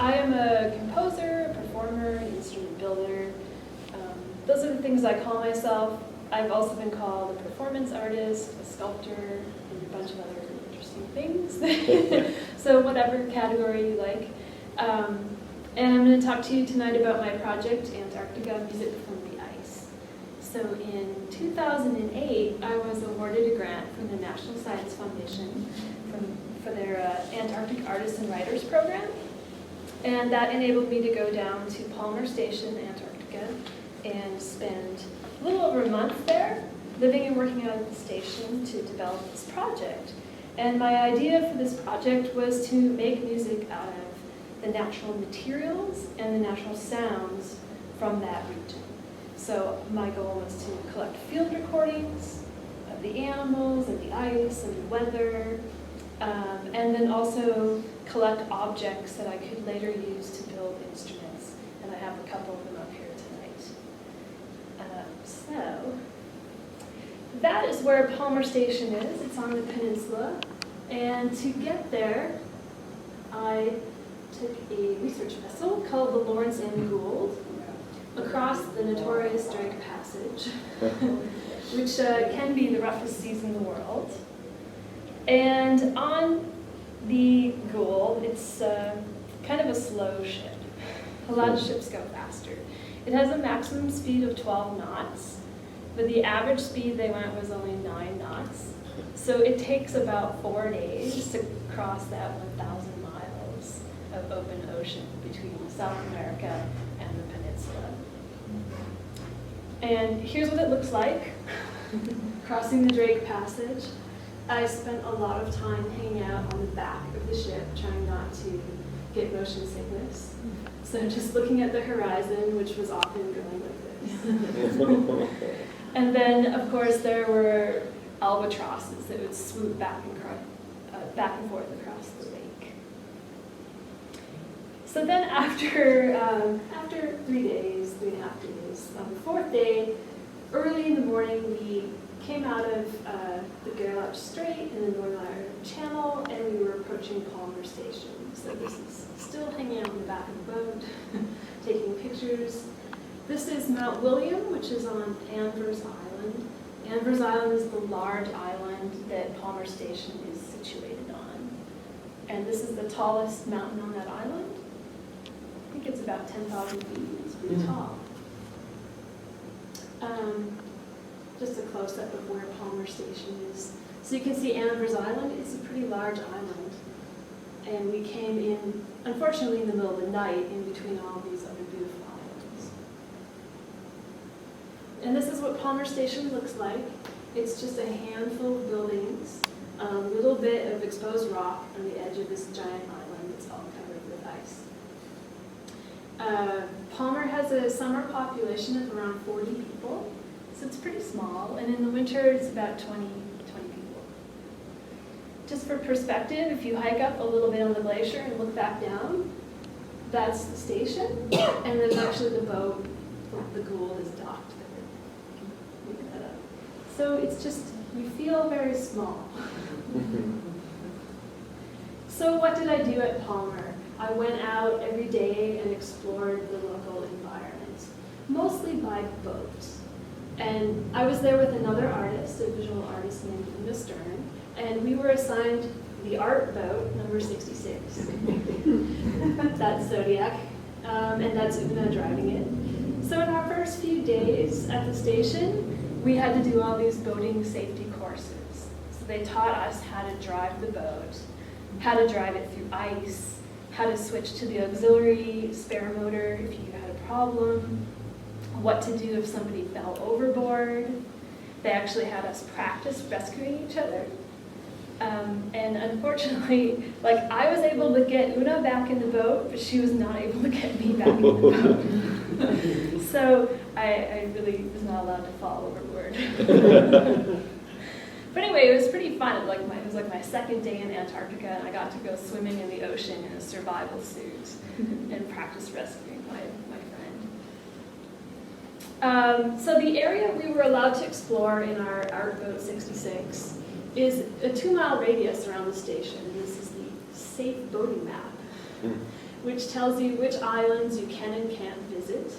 I am a composer, a performer, an instrument builder. Those are the things I call myself. I've also been called a performance artist, a sculptor, and a bunch of other interesting things. So whatever category you like. And I'm going to talk to you tonight about my project, Antarctica, Music from the Ice. So in 2008, I was awarded a grant from the National Science Foundation for their Antarctic Artists and Writers program. And that enabled me to go down to Palmer Station, Antarctica, and spend a little over a month there, living and working out at the station to develop this project. And my idea for this project was to make music out of the natural materials and the natural sounds from that region. So my goal was to collect field recordings of the animals and the ice and the weather, and then also collect objects that I could later use to build instruments. And I have a couple of them up here tonight. So that is where Palmer Station is. It's on the peninsula. And to get there, I took a research vessel called the Lawrence M. Gould across the notorious Drake Passage, which can be the roughest seas in the world. And on the Gould, it's kind of a slow ship. A lot of ships go faster. It has a maximum speed of 12 knots, but the average speed they went was only 9 knots. So it takes about 4 days to cross that 1,000 miles of open ocean between South America and the peninsula. And here's what it looks like, crossing the Drake Passage. I spent a lot of time hanging out on the back of the ship, trying not to get motion sickness. So just looking at the horizon, which was often going like this. And then, of course, there were albatrosses that would swoop back and forth across the lake. So then after 3 days, 3.5 days, on the 4th day, early in the morning, we came out of the Gerlach Strait in the Northern Ireland Channel, and we were approaching Palmer Station. So this is still hanging out in the back of the boat, taking pictures. This is Mount William, which is on Anvers Island. Anvers Island is the large island that Palmer Station is situated on. And this is the tallest mountain on that island. I think it's about 10,000 feet. It's pretty tall. Just a close-up of where Palmer Station is. So you can see Anvers Island is a pretty large island. And we came in, unfortunately, in the middle of the night in between all these other beautiful islands. And this is what Palmer Station looks like. It's just a handful of buildings, a little bit of exposed rock on the edge of this giant island that's all covered with ice. Palmer has a summer population of around 40 people. So it's pretty small, and in the winter it's about 20 people. Just for perspective, if you hike up a little bit on the glacier and look back down, that's the station, and then actually the boat, the Gould, is docked there. Look that up. So it's just, you feel very small. So what did I do at Palmer? I went out every day and explored the local environment, mostly by boat. And I was there with another artist, a visual artist named Una Stern, and we were assigned the art boat, number 66. That's Zodiac, and that's Una driving it. So in our first few days at the station, we had to do all these boating safety courses. So they taught us how to drive the boat, how to drive it through ice, how to switch to the auxiliary spare motor if you had a problem, what to do if somebody fell overboard. They actually had us practice rescuing each other. And unfortunately, I was able to get Una back in the boat, but she was not able to get me back in the boat. So I really was not allowed to fall overboard. But anyway, it was pretty fun. It was my second day in Antarctica, and I got to go swimming in the ocean in a survival suit and practice rescuing my friend. So the area we were allowed to explore in our art boat 66 is a 2-mile radius around the station. And this is the safe boating map. which tells you which islands you can and can't visit.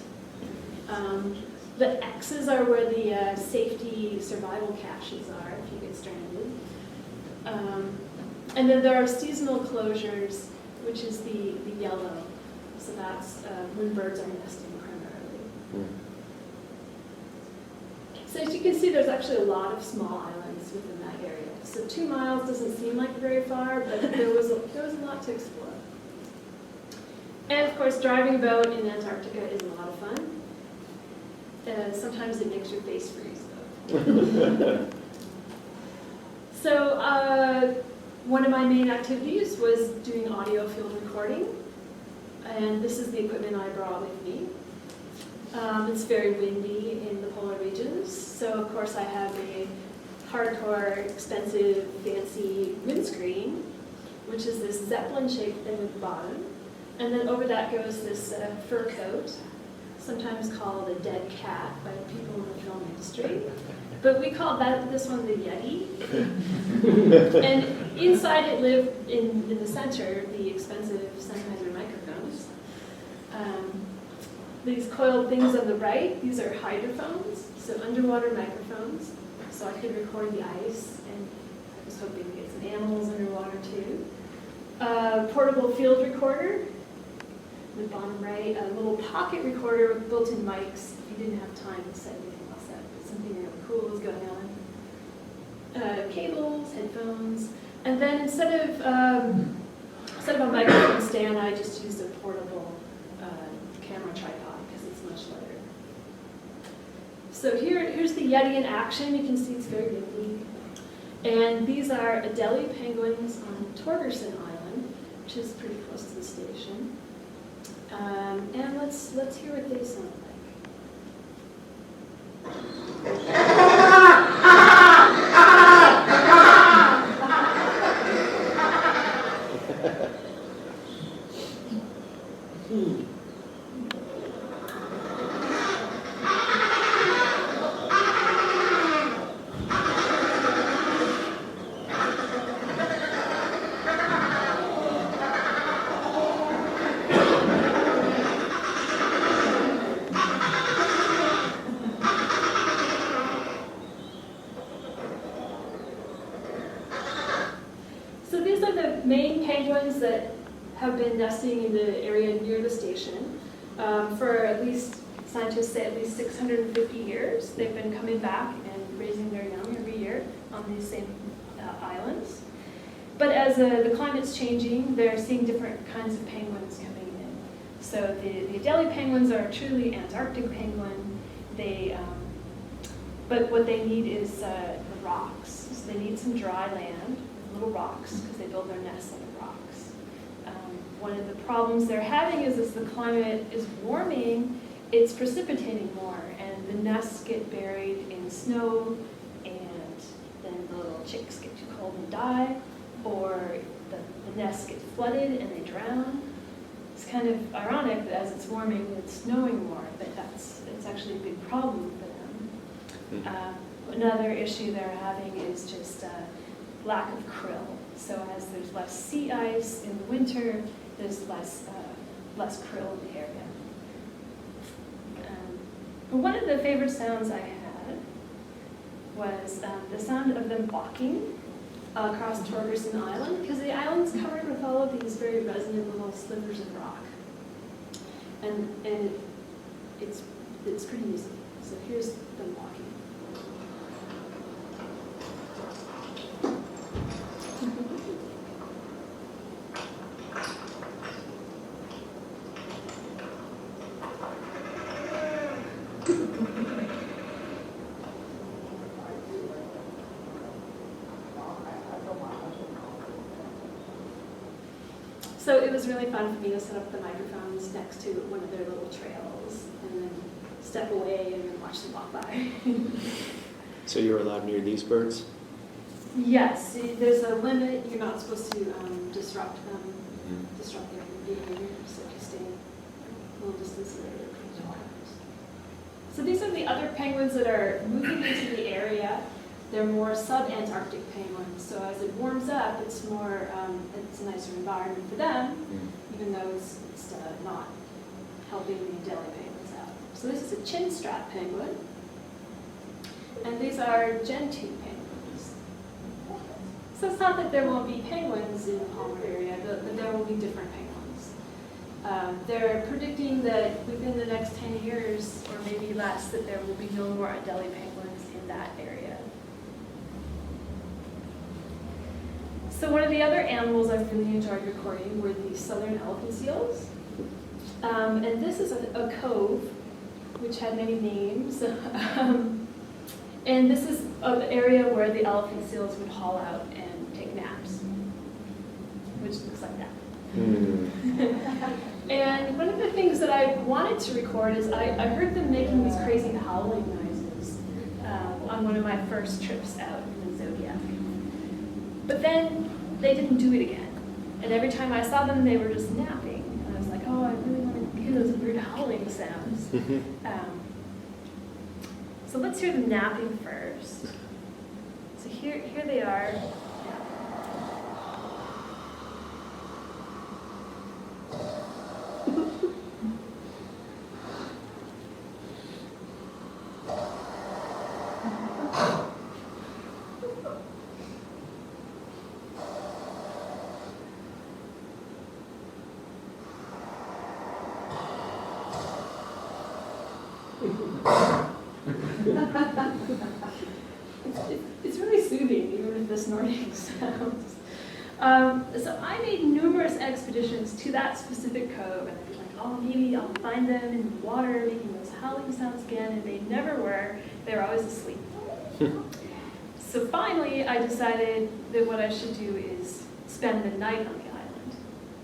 The X's are where the safety survival caches are if you get stranded. And then there are seasonal closures, which is the yellow. So that's when birds are nesting primarily. So as you can see, there's actually a lot of small islands within that area. So 2 miles doesn't seem like very far, but there was a lot to explore. And of course, driving a boat in Antarctica is a lot of fun. Sometimes it makes your face freeze, though. So one of my main activities was doing audio field recording. And this is the equipment I brought with me. It's very windy in the polar regions, so of course I have a hardcore, expensive, fancy windscreen, which is this Zeppelin-shaped thing at the bottom. And then over that goes this fur coat, sometimes called a dead cat by people in the film industry. But we called this one the Yeti. And inside it lived, in the center, the expensive Sennheiser microphones. These coiled things on the right, these are hydrophones, so underwater microphones. So I could record the ice, and I was hoping to get some animals underwater too. Portable field recorder, in the bottom right, a little pocket recorder with built-in mics if you didn't have time to set anything else up, but something really cool was going on. Cables, headphones, and then instead of a microphone stand, I just used a portable camera tripod because it's much lighter. So here's the Yeti in action. You can see it's very windy. And these are Adelie penguins on Burson Island, which is pretty close to the station. And let's hear what they sound like. Main penguins that have been nesting in the area near the station for at least, scientists say, at least 650 years. They've been coming back and raising their young every year on these same islands. But as the climate's changing, they're seeing different kinds of penguins coming in. So the Adelie penguins are a truly Antarctic penguin. But what they need is the rocks. So they need some dry land, little rocks, because they build their nests on the rocks. One of the problems they're having is as the climate is warming, it's precipitating more, and the nests get buried in snow, and then the little chicks get too cold and die, or the nests get flooded and they drown. It's kind of ironic that as it's warming, it's snowing more, but it's actually a big problem for them. Another issue they're having is just lack of krill. So as there's less sea ice in the winter, there's less krill in the area. But one of the favorite sounds I had was the sound of them walking across Burson Island, because the island's covered with all of these very resonant little slivers of rock. And it's pretty easy. So here's them walking. So it was really fun for me to set up the microphones next to one of their little trails and then step away and then watch them walk by. So you're allowed near these birds? Yes, there's a limit. You're not supposed to disrupt them, disrupt their behavior, so if you stay a little distance away, they're pretty wild. So these are the other penguins that are moving into the area. They're more sub-Antarctic penguins, so as it warms up, it's more, it's a nicer environment for them, even though it's not helping the Adelie penguins out. So this is a chinstrap penguin, and these are gentoo penguins. So it's not that there won't be penguins in the Palmer area, but there will be different penguins. They're predicting that within the next 10 years, or maybe less, that there will be no more Adelie penguins in that area. So one of the other animals I've really enjoyed recording were the southern elephant seals. And this is a cove, which had many names. And this is an area where the elephant seals would haul out and take naps, which looks like that. And one of the things that I wanted to record is I heard them making these crazy howling noises on one of my first trips out in the Zodiac. But then they didn't do it again. And every time I saw them, they were just napping. And I was like, oh, I really want to hear those weird howling sounds. So let's hear them napping first. So here they are. It's really soothing, even with the snorting sounds. So I made numerous expeditions to that specific cove, and I'd be like, oh, maybe I'll find them in the water making those howling sounds again, and they never were. They were always asleep. So finally, I decided that what I should do is spend the night on the island.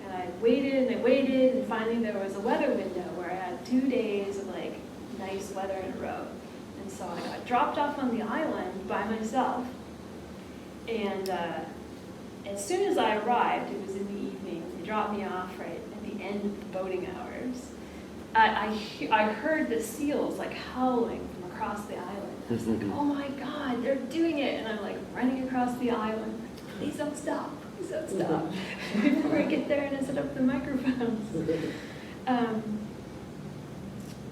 And I waited, and finally there was a weather window where I had 2 days of like nice weather in a row. And so I got dropped off on the island by myself. And as soon as I arrived, it was in the evening, they dropped me off right at the end of the boating hours. I heard the seals like howling from across the island. I was like, oh my God, they're doing it. And I'm like running across the island. Please don't stop, please don't stop. Before I get there and I set up the microphones.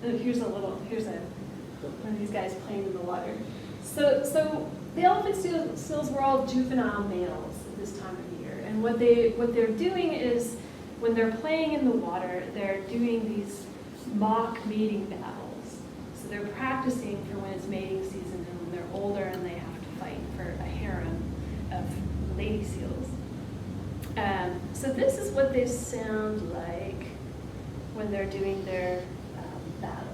Here's one of these guys playing in the water. So the elephant seals were all juvenile males at this time of year. And what they're doing is, when they're playing in the water, they're doing these mock mating battles. So they're practicing for when it's mating season and when they're older and they have to fight for a harem of lady seals. So this is what they sound like when they're doing their battle.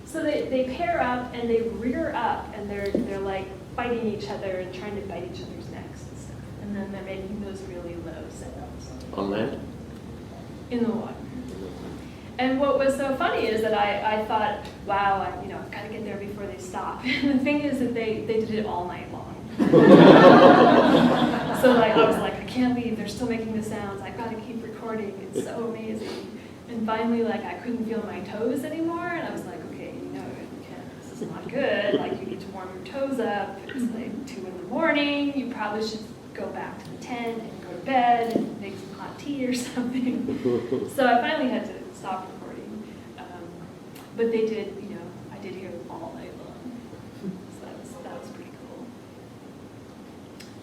So they pair up and they rear up and they're like fighting each other and trying to bite each other's necks and stuff. And then they're making those really low sounds. On land? In the water. And what was so funny is that I thought, wow, I've got to get there before they stop. And the thing is that they did it all night long. So I was like, I can't leave. They're still making the sounds. I've got to keep recording. It's so amazing. And finally, I couldn't feel my toes anymore. And I was like, okay, this is not good. You need to warm your toes up. It's 2 in the morning. You probably should go back to the tent and go to bed and make some hot tea or something. So I finally had to stop recording. But they did, I did hear them all night long. So that was pretty cool.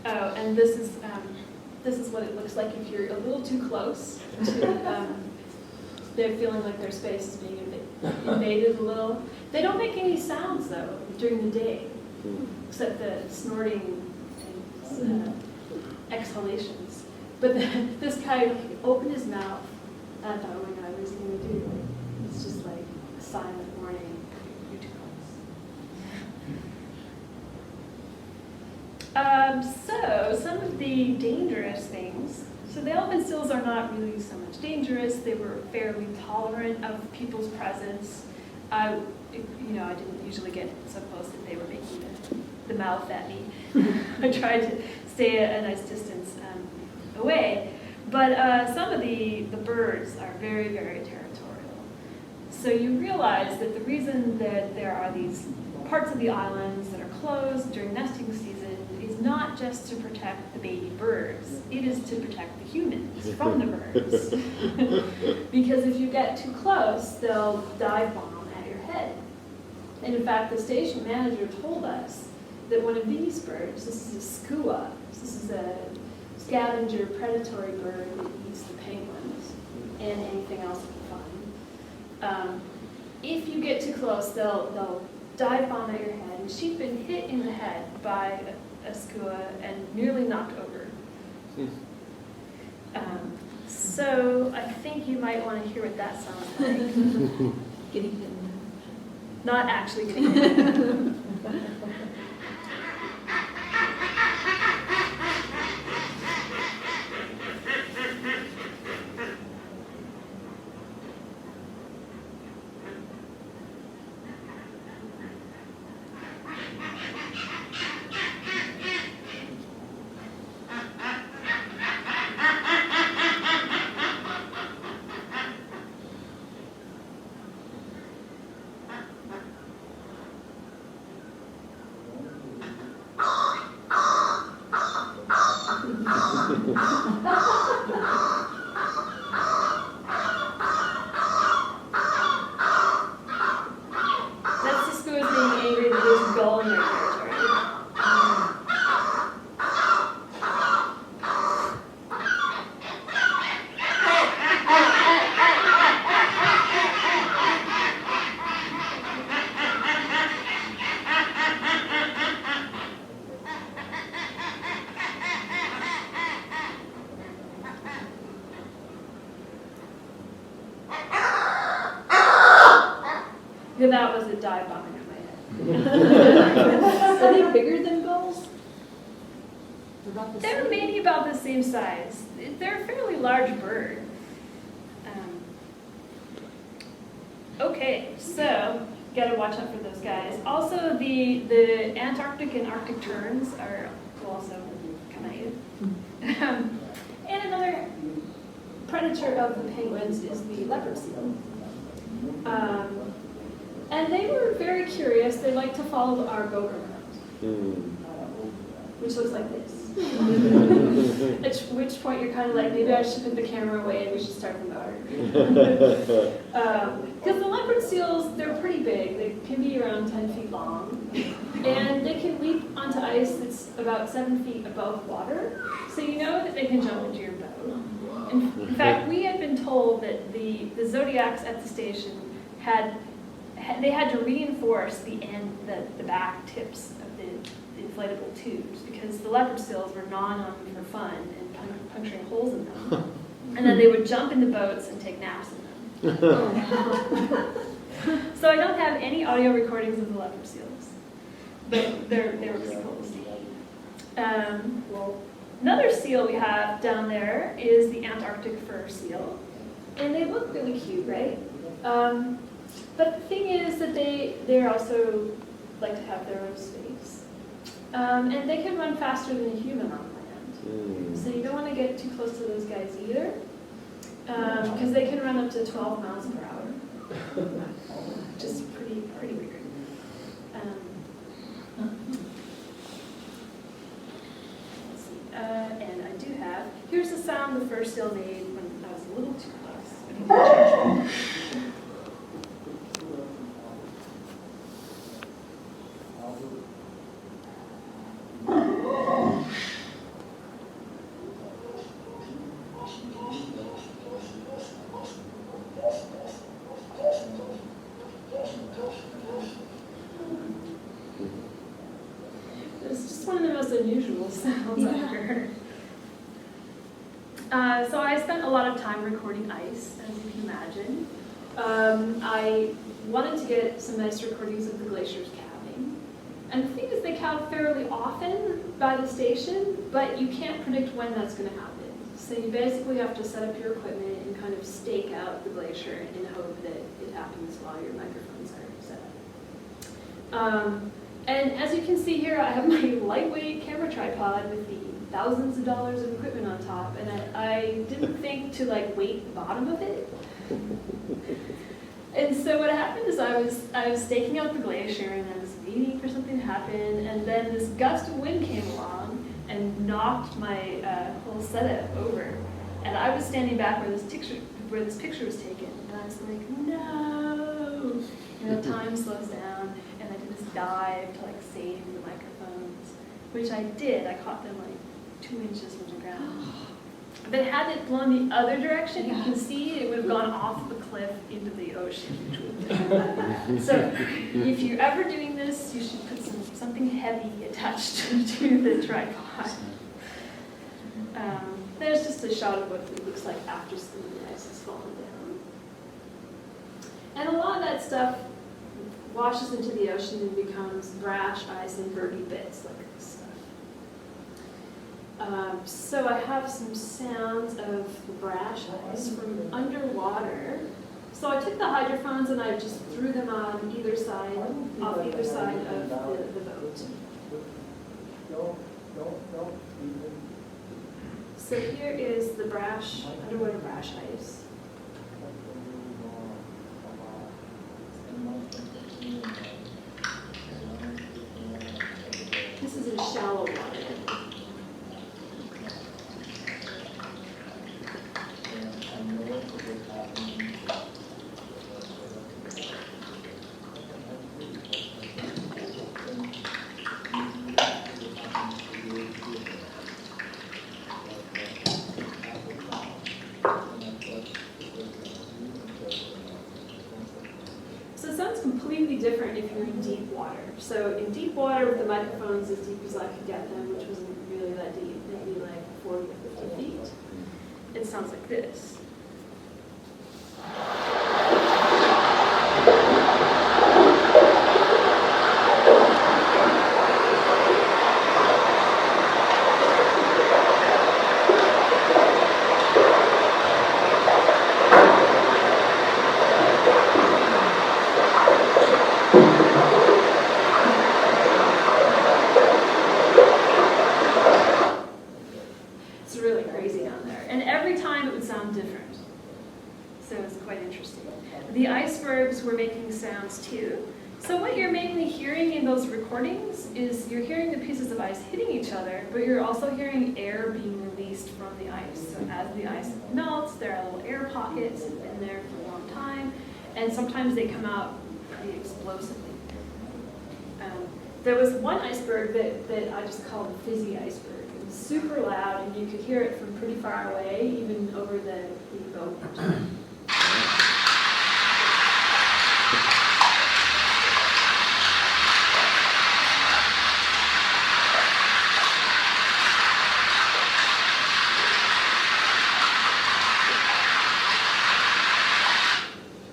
Oh, and this is what it looks like if you're a little too close to, they're feeling like their space is being invaded a little. They don't make any sounds, though, during the day, except the snorting and exhalations. But this guy opened his mouth, and I thought, oh my God, is he going to do? It's just like a silent warning, you're too close. So some of the dangerous things. So the elephant seals are not really so much dangerous. They were fairly tolerant of people's presence. I didn't usually get so close that they were making the mouth at me. I tried to stay at a nice distance away. But some of the birds are very, very territorial. So you realize that the reason that there are these parts of the islands that are closed during nesting season is not just to protect the baby birds. It is to protect the humans from the birds. Because if you get too close, they'll dive bomb at your head. And in fact, the station manager told us that one of these birds, this is a skua, this is a scavenger predatory bird that eats the penguins and anything else it can find. If you get too close, they'll dive bomb at your head. And she'd been hit in the head by a skua and nearly knocked over. So I think you might want to hear what that sounds like. Getting hit. Not actually getting hit. That's the skuas being angry that there's a gull in their territory. Yeah, that was a dive bomb into my head. Are they bigger than gulls? They're about the They're same? maybe about the same size. They're a fairly large bird. Okay, so gotta watch out for those guys. Also, the Antarctic and Arctic terns will also come at you. And another predator of the penguins is the leopard seal. And they were very curious. They like to follow our goat around, which looks like this. At which point you're kind of like, maybe I should put the camera away and we should start the motor. Because the leopard seals, they're pretty big. They can be around 10 feet long. And they can leap onto ice that's about 7 feet above water. So you know that they can jump into your boat. In fact, we had been told that the Zodiacs at the station had to reinforce the back tips of the inflatable tubes because the leopard seals were gnawing on them for fun and puncturing holes in them. And then they would jump into boats and take naps in them. So I don't have any audio recordings of the leopard seals, but they were pretty cool to see. Another seal we have down there is the Antarctic fur seal, and they look really cute, right? But the thing is that they also like to have their own space. And they can run faster than a human on land. So you don't want to get too close to those guys either, because they can run up to 12 miles per hour. Just pretty weird. Let's see. And I do have, here's the sound the first seal made when I was a little too close. It's just one of the most unusual sounds I've heard. So I spent a lot of time recording ice, as you can imagine. I wanted to get some nice recordings of the glaciers calving. And the thing is, they calve fairly often by the station, but you can't predict when that's going to happen. So you basically have to set up your equipment and kind of stake out the glacier in hope that it happens while your microphones are set up. And as you can see here, I have my lightweight camera tripod with the thousands of dollars of equipment on top, and I didn't think to like weight the bottom of it. And so what happened is I was staking out the glacier and I was waiting for something to happen, and then this gust of wind came along and knocked my whole setup over. And I was standing back where this picture was taken, and I was like, no! You know, time slows down, and I did this dive to like save the microphones, which I did. I caught them like 2 inches from the ground. But had it blown the other direction, you can see it would have gone off the cliff into the ocean. So if you're ever doing this, you should put something heavy attached to the tripod. There's just a shot of what it looks like after some of the ice has fallen down. And a lot of that stuff washes into the ocean and becomes brash ice and birdy bits like this stuff. So I have some sounds of brash ice from underwater. So I took the hydrophones and I just threw them on either side, off either side of the boat. So here is the underwater brash ice. This is in shallow water. So it sounds completely different if you're in deep water. So in deep water with the microphones as deep as I could get them, which wasn't really that deep, maybe like 40 or 50 feet, it sounds like this. It's really crazy down there. And every time it would sound different. So it's quite interesting. The icebergs were making sounds too. So what you're mainly hearing in those recordings is you're hearing the pieces of ice hitting each other, but you're also hearing air being released from the ice. So as the ice melts, there are little air pockets that have been there for a long time, and sometimes they come out pretty explosively. There was one iceberg that I just called the fizzy iceberg. It was super loud, and you could hear it from pretty far away, even over the boat.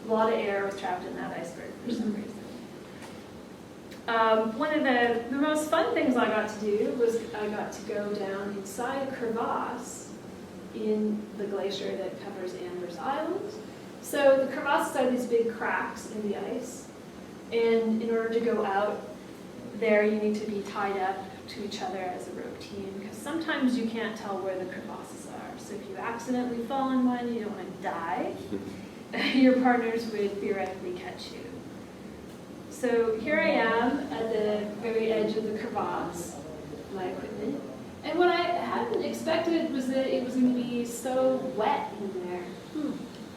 A lot of air was trapped in that iceberg for some reason. One of the most fun things I got to do was I got to go down inside a crevasse in the glacier that covers Anders Island. So the crevasses are these big cracks in the ice, and in order to go out there you need to be tied up to each other as a rope team, because sometimes you can't tell where the crevasses are. So if you accidentally fall in one, you don't want to die. Your partners would theoretically catch you. So here I am at the very edge of the crevasse, my equipment. And what I hadn't expected was that it was going to be so wet in there.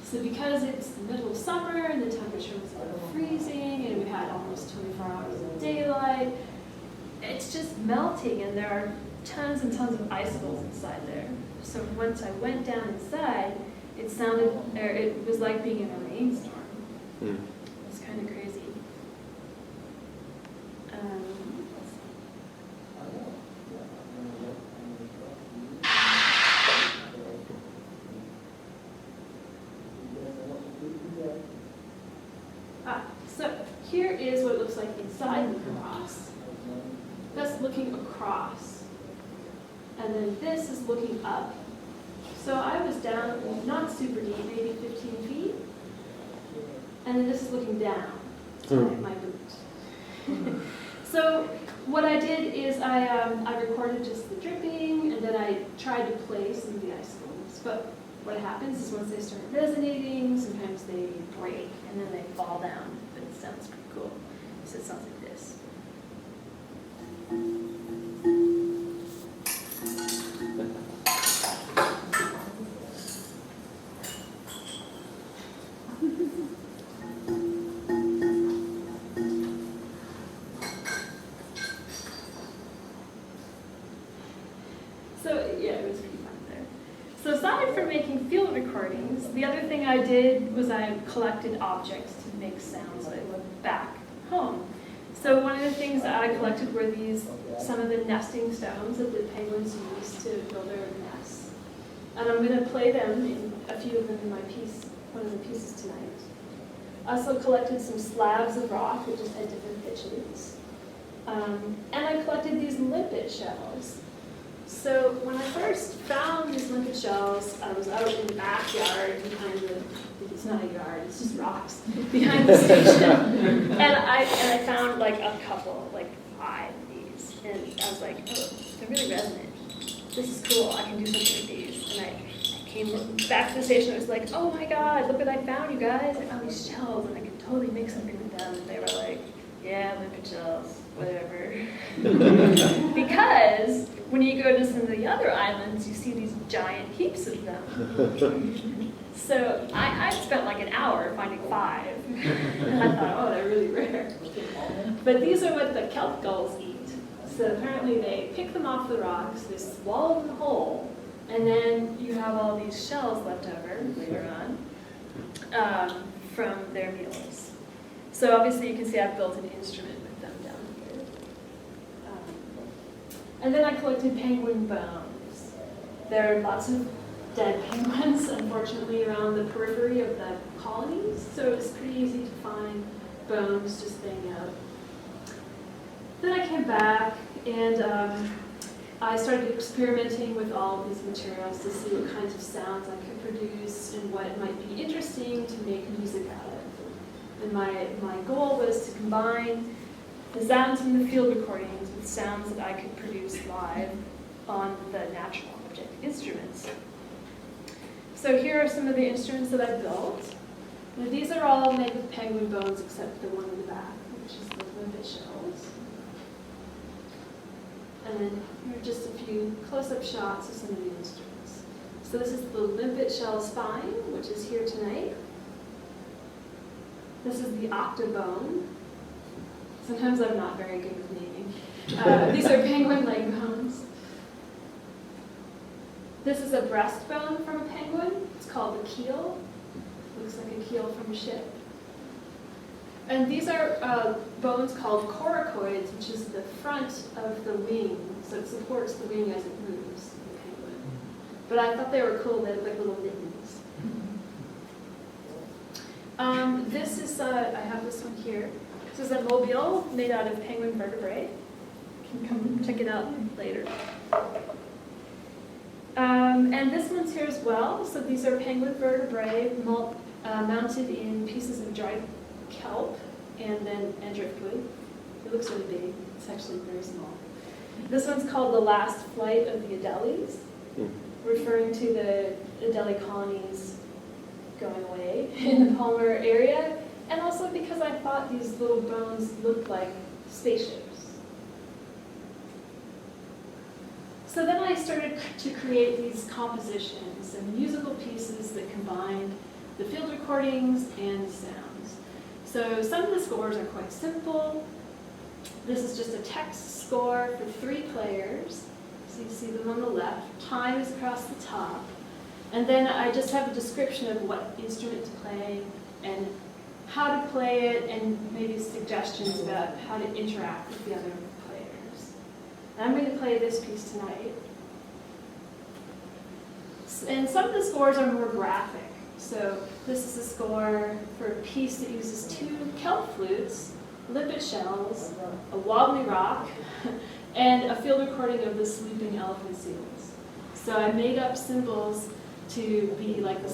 So because it's the middle of summer and the temperature was below freezing and we had almost 24 hours of daylight, it's just melting and there are tons and tons of icicles inside there. So once I went down inside, it was like being in a rainstorm. It was kind of crazy. is what it looks like inside the cross. That's looking across. And then this is looking up. So I was down, not super deep, maybe 15 feet. And then this is looking down to my boot. So what I did is I recorded just the dripping, and then I tried to play some of the icicles. But what happens is once they start resonating, sometimes they break, and then they fall down. But it sounds pretty cool. So it sounds like this. So yeah, it was pretty fun there. So aside from making field recordings, the other thing I did was I collected objects to make sounds that I look back home. So one of the things that I collected were some of the nesting stones that the penguins use to build their nests. And I'm going to play them, a few of them in one of the pieces tonight. I also collected some slabs of rock that just had different pitches. And I collected these limpet shells. So when I first found these limpet shells, I was out in the backyard behind it's not a yard, it's just rocks, behind the station. And I found like a couple, like 5 of these. And I was like, oh, they're really resonant. This is cool, I can do something with these. And I came back to the station, I was like, oh my God, look what I found, you guys. I found these shells and I could totally make something with them. And they were like, yeah, limpet shells, whatever. Because when you go to some of the other islands, you see these giant heaps of them. So I spent like an hour finding 5. And I thought, oh, they're really rare. But these are what the kelp gulls eat. So apparently they pick them off the rocks, they swallow them whole, and then you have all these shells left over later on from their meals. So obviously you can see I've built an instrument with them down here. And then I collected penguin bones. There are lots of dead penguins, unfortunately, around the periphery of the colonies, so it's pretty easy to find bones just laying out. Then I came back and I started experimenting with all of these materials to see what kinds of sounds I could produce and what might be interesting to make music out of. And my goal was to combine the sounds from the field recordings with sounds that I could produce live on the natural object instruments. So here are some of the instruments that I built. Now these are all made with penguin bones except the one in the back, which is the limpet shells. And then here are just a few close-up shots of some of the instruments. So this is the limpet shell spine, which is here tonight. This is the octobone. Sometimes I'm not very good with naming. These are penguin leg bones. This is a breastbone from a penguin. It's called the keel. Looks like a keel from a ship. And these are bones called coracoids, which is the front of the wing. So it supports the wing as it moves, the penguin. But I thought they were cool. They look like little mittens. This is, I have this one here. This is a mobile made out of penguin vertebrae. You can come check it out later. And this one's here as well. So these are penguin vertebrae mounted in pieces of dried kelp and driftwood. It looks really big. It's actually very small. This one's called The Last Flight of the Adeles, referring to the Adelie colonies going away in the Palmer area, and also because I thought these little bones looked like spaceships. So then I started to create these compositions and musical pieces that combined the field recordings and the sounds. So some of the scores are quite simple. This is just a text score for 3 players. So you see them on the left. Time is across the top. And then I just have a description of what instrument to play and how to play it, and maybe suggestions about how to interact with the other players. And I'm going to play this piece tonight. And some of the scores are more graphic. So this is a score for a piece that uses 2 kelp flutes limpet shells, a wobbly rock, and a field recording of the sleeping elephant seals. So I made up symbols to be like the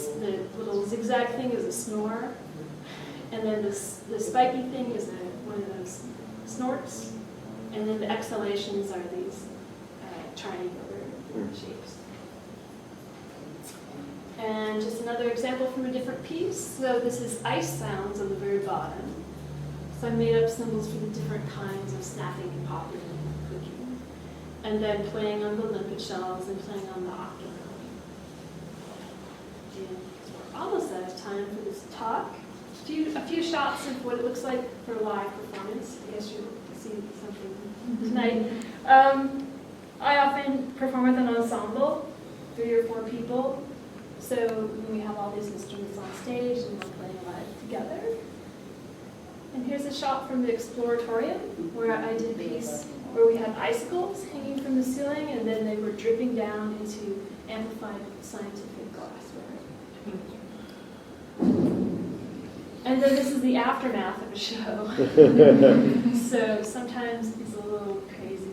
little zigzag thing is a snore, and then the spiky thing is one of those snorts, and then the exhalations are these triangular shapes. And just another example from a different piece. So this is ice sounds on the very bottom. So I made up symbols for the different kinds of snapping and popping and clicking. And then playing on the limpet shells and playing on the octopus. And we're almost out of time for this talk. A few shots of what it looks like for a live performance. I guess you'll see something tonight. I often perform with an ensemble, 3 or 4 people. So when we have all these instruments on stage and we're playing live together. And here's a shot from the Exploratorium where I did a piece where we had icicles hanging from the ceiling and then they were dripping down into amplified scientific glassware. And then this is the aftermath of a show. So sometimes it's a little crazy.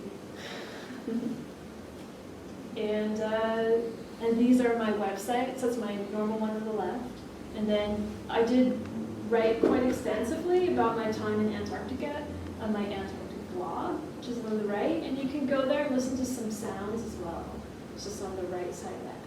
And these are my websites. That's my normal one on the left. And then I did write quite extensively about my time in Antarctica on my Antarctic blog, which is on the right. And you can go there and listen to some sounds as well. It's just on the right side of that